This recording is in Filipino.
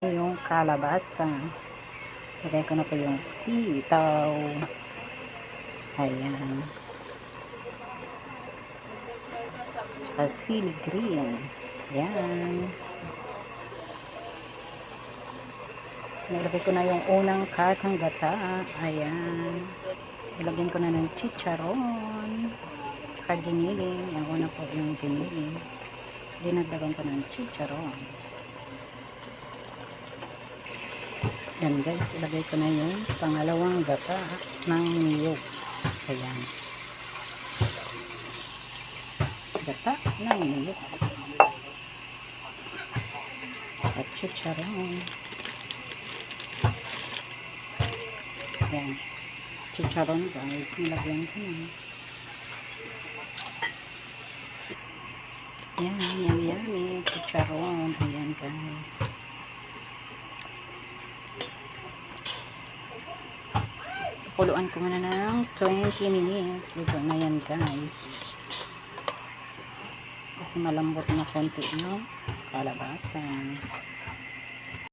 Yung kalabasa. Lagay ko na po yung sitaw. Ayan. Tsaka sili green. Ayan. Nilagay ko na yung unang katang gata. Ayan. Ilagyan ko na ng chicharon. Tsaka giniling. Yung una po yung giniling. Dinagdagan ko ng chicharon. Yan guys, ilagay ko na yung pangalawang gata ng niyog. Ayan. Gata ng niyog. At chicharon. Ayan. Chicharon guys, nilagyan ko na. Ayan, yummy. Chicharon. Ayan guys. Kuluan ko muna ng 20 minutes. Luto na yan guys. Kasi malambot na konti no kalabasa.